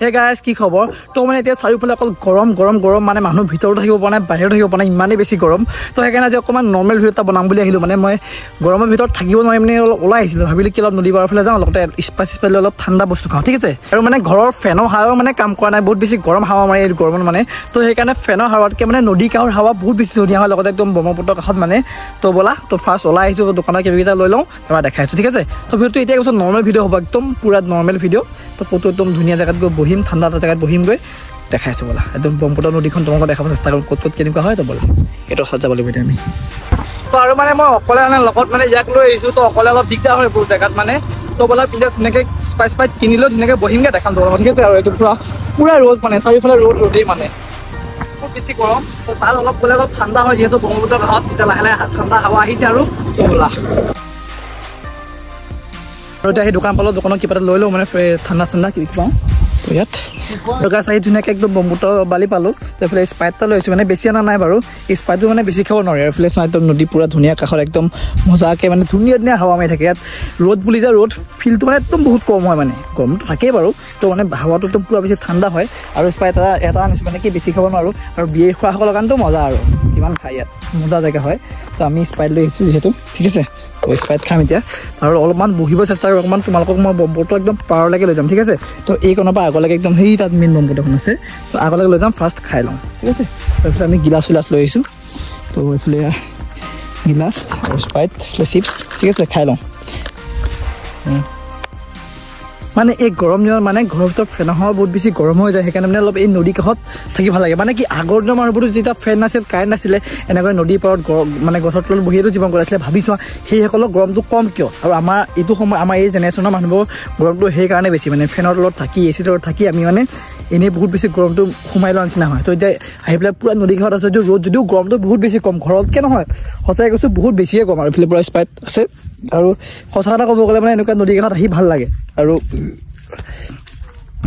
hey guys কি খবৰ তো মানে এতিয়া চাৰিওফালে অকল গৰম গৰম গৰম মানে মানুহ ভিতৰত থাকিব পৰা নাই বাহিৰত থাকিব পৰা নাই ইমানেই বেছি গৰম তো সেইকাৰণে আজি অকণমান নৰ্মেল ভিডিঅ' এটা বনাম বুলি আহিলোঁ মানে মই গৰমৰ ভিতৰত থাকিব নোৱাৰি মানে অলপ ওলাই আহিছিলোঁ ভাবিলোঁ কি অলপ নদী পাৰৰ ফালে যাওঁ লগতে স্পাইচ অলপ ঠাণ্ডা বস্তু খাওঁ ঠিক আছে আৰু মানে ঘৰৰ ফেনৰ হাৱাও মানে কাম কৰা নাই বহুত বেছি গৰম হাৱা মাৰে এই গৰমত মানে তো সেইকাৰণে ফেনৰ হাৱাতকৈ মানে নদী কাষৰ হাৱা বহুত বেছি ধুনীয়া হয় লগতে একদম ব্ৰহ্মপুত্ৰৰ কাষত মানে তো ব'লা তো ফাৰ্ষ্ট ওলাই আহিছোঁ দোকানত কিবাকেইটা লৈ লওঁ তাৰপৰা দেখাই আছোঁ ঠিক আছে তো ভিডিঅ'টো এতিয়া কৈছোঁ নৰ্মেল ভিডিঅ' হ'ব একদম পুৰা নৰ্মেল ভিডিঅ' তো ক'তো একদম ধুনীয়া জেগাত গৈ বহিম ঠাণ্ডা এটা জেগাত বহিম গৈ দেখাইছোঁ ব'লা একদম ব্ৰহ্মপুত্ৰ নদীখন তোমালোকক দেখাব চেষ্টা কৰিম ক'ত ক'ত কেনেকুৱা হয় তো ব'লা এইটো ওচৰত যাব লাগিব এতিয়া আমি তো আৰু মানে মই অকলে মানে লগত মানে ইয়াক লৈ আহিছোঁ তো অকলে অলপ দিগদাৰ হয় বহুত জেগাত মানে তো ব'লা পিছত ধুনীয়াকৈ স্পাইচ কিনিলেও ধুনীয়াকৈ বহিমগৈ দেখাম তোমালোকক ঠিক আছে আৰু এইটো পুৰা ৰ'দ মানে চাৰিওফালে ৰ'দেই মানে বহুত বেছি গৰম তো তাত অলপ গ'লে অলপ ঠাণ্ডা হয় যিহেতু ব্ৰহ্মপুত্ৰৰ কাষত তেতিয়া লাহে লাহে ঠাণ্ডা হাৱা আহিছে আৰু তো ব'লা আৰু এতিয়া সেই দোকান পালোঁ দোকানত কিবা এটা লৈ লওঁ মানে ঠাণ্ডা ঠাণ্ডা কিবা পাওঁ তো ইয়াত গাছ আহি ধুনীয়াকৈ একদম ব্ৰহ্মপুত্ৰ বালি পালোঁ তো এইফালে স্প্ৰাইট এটা লৈ আহিছোঁ মানে বেছি অনা নাই বাৰু স্প্ৰাইটটো মানে বেছি খাব নোৱাৰি আৰু এইফালে একদম নদী পুৰা ধুনীয়া কাষত একদম মজাকৈ মানে ধুনীয়া ধুনীয়া হাৱা মাৰি থাকে ইয়াত ৰ'দ বুলি যে ৰ'দ ফিলটো মানে একদম বহুত কম হয় মানে গৰমটো থাকেই বাৰু তো মানে হাৱাটো একদম পুৰা বেছি ঠাণ্ডা হয় আৰু স্প্ৰাইট এটা আনিছোঁ মানে কি বেছি খাব নোৱাৰোঁ আৰু বিয়ে খোৱাসকলৰ কাৰণেতো মজা আৰু কিমান খাই ইয়াত মজা জেগা হয় তো আমি স্প্ৰাইট লৈ আহিছোঁ যিহেতু ঠিক আছে তো স্প্ৰাইট খাম এতিয়া আৰু অলপমান বহিব চেষ্টা কৰোঁ অকণমান তোমালোকক মই ব্ৰহ্মপুত্ৰ একদম পাৰলৈকে লৈ যাম ঠিক আছে তো এইকণৰ পৰা আগলৈকে একদম সেই তাত মেইন ব্ৰহ্মপুত্ৰখন আছে তো আগলৈকে লৈ যাম ফাৰ্ষ্ট খাই লওঁ ঠিক আছে তাৰপিছত আমি গিলাচ চিলাচ লৈ আহিছোঁ তো এইফালে গিলাচ আৰু স্প্ৰাইট এইফালে চিপছ ঠিক আছে খাই লওঁ মানে এই গৰম দিনত মানে ঘৰৰ ভিতৰত ফেনৰ হাৱা বহুত বেছি গৰম হৈ যায় সেইকাৰণে মানে অলপ এই নদী কাষত থাকি ভাল লাগে মানে কি আগৰ দিনৰ মানুহবোৰো যেতিয়া ফেন নাছিল কাৰেণ্ট নাছিলে এনেকৈ নদীৰ পাৰত মানে গছৰ তলত বহিয়েতো জীৱন কৰাইছিলে ভাবি চোৱা সেইসকলৰ গৰমটো কম কিয় আৰু আমাৰ এইটো সময় আমাৰ এই জেনেৰেশ্যনৰ মানুহবোৰৰ গৰমটো সেইকাৰণে বেছি মানে ফেনৰ তলত থাকি এ চি তলত থাকি আমি মানে এনেই বহুত বেছি গৰমটো সোমাই লোৱা নিচিনা হয় তো এতিয়া আহি পেলাই পূৰা নদী কাষত আছে যদিও ৰ'দ যদিও গৰমটো বহুত বেছি কম ঘৰতকৈ নহয় সঁচাকৈ কৈছোঁ বহুত বেছিয়ে কম আৰু এইফালে পূৰা স্প্ৰাইট আছে আৰু সঁচা কথা ক'ব গ'লে মানে এনেকুৱা নদী কাষত আহি ভাল লাগে আৰু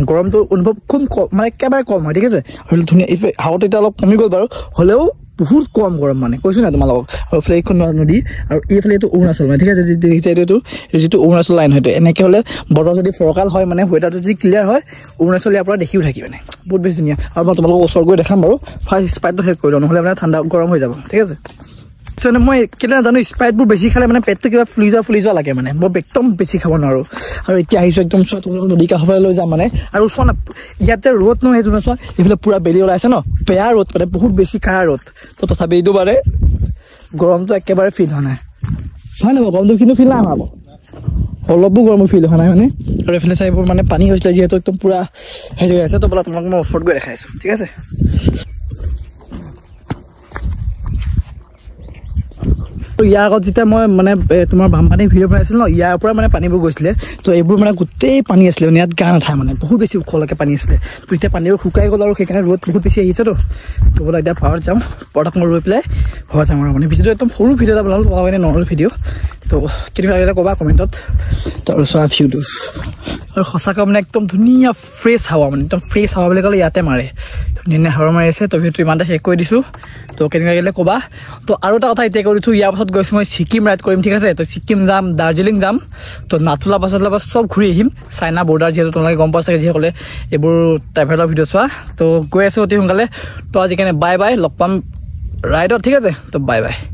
গৰমটো অনুভৱ খুব কম মানে একেবাৰে কম হয় ঠিক আছে আৰু ধুনীয়া হাৱাটো এতিয়া অলপ কমি গ'ল বাৰু হ'লেও বহুত কম গৰম মানে কৈছোঁ নাই তোমালোকক আৰু এইফালে এইখন নদী আৰু এইফালে এইটো অৰুণাচল মানে ঠিক আছে এইটো যিটো অৰুণাচল লাইন হয়তো এনেকৈ হ'লে বতৰ যদি ফৰকাল হয় মানে ৱেডাৰটো যদি ক্লিয়াৰ হয় অৰুণাচল ইয়াৰ পৰা দেখিও থাকি মানে বহুত বেছি ধুনীয়া আৰু মই তোমালোকক ওচৰত গৈ দেখাম বাৰু ফাৰ্ষ্ট স্প্ৰাইটটো শেষ কৰি লওঁ নহ'লে মানে ঠাণ্ডা গৰম হৈ যাব ঠিক আছে মানে মই কেতিয়া জানো স্প্ৰাইটবোৰ বেছি খালে মানে পেটটো কিবা ফুলি যোৱা লাগে মানে মই একদম বেছি খাব নোৱাৰোঁ আৰু এতিয়া আহিছোঁ একদম চোৱা তোমালোকক নদী কাষলৈ লৈ যাম মানে আৰু চোৱা না ইয়াতে ৰ'দ নহয় সেইটো চোৱা এইফালে পূৰা বেলি ওলাইছে ন বেয়া ৰ'দ মানে বহুত বেছি কাঢ়া ৰ'দ তো তথাপি এইটো বাৰে গৰমটো একেবাৰে ফিল হোৱা নাই হয় নহয় গৰমটো কিন্তু ফিল নাই হোৱা অলপো গৰমো ফিল হোৱা নাই মানে আৰু এইফালে চাইবোৰ মানে পানী হৈছিলে যিহেতু একদম পূৰা হেৰি হৈ আছে তো বোলা তোমালোকক মই ওচৰত গৈ দেখাইছোঁ ঠিক আছে ইয়াৰ আগত যেতিয়া মই মানে তোমাৰ বানপানী ভিডিঅ' বনাইছিলোঁ ন ইয়াৰ পৰা মানে পানীবোৰ গৈছিলে তো এইবোৰ মানে গোটেই পানী আছিলে মানে ইয়াত গা নাথায় মানে বহুত বেছি ওখলৈকে পানী আছিলে তো এতিয়া পানীবোৰ শুকাই গ'ল আৰু সেইকাৰণে ৰ'দ বহুত বেছি আহিছেতো তো বোলা এতিয়া ঘৰত যাওঁ ঘৰত মই ৰৈ পেলাই ঘৰত যাম আৰু মানে ভিডিঅ'টো একদম সৰু ভিডিঅ' এটা বনালোঁ তোমালোকে মানে নৰ্মেল ভিডিঅ' তো কেনেকুৱা লাগিলে ক'বা কমেণ্টত তাৰপিছত চোৱা ভিউটো আৰু সঁচাকৈ মানে একদম ধুনীয়া ফ্ৰেছ হাৱা মানে একদম ফ্ৰেছ হাৱা বুলি ক'লে ইয়াতে মাৰে ধুনীয়া হাৱা মাৰি আছে তো ভিডিঅ'টো ইমানতে শেষ কৰি দিছোঁ তো কেনেকুৱা লাগিলে ক'বা তো আৰু এটা কথা এতিয়া কৰি দিছোঁ ইয়াৰ পাছত গৈছোঁ মই ছিকিম ৰাইড কৰিম ঠিক আছে তো ছিকিম যাম দাৰ্জিলিং যাম তো নাথুলা পাছত চব ঘূৰি আহিম চাইনা বৰ্ডাৰ যিহেতু তোমালোকে গম পোৱা চাগে যিসকলে এইবোৰ ট্ৰেভেলৰ ভিডিঅ' চোৱা তো গৈ আছোঁ অতি সোনকালে তো আজি কাৰণে বাই বাই লগ পাম ৰাইডত ঠিক আছে তো বাই বাই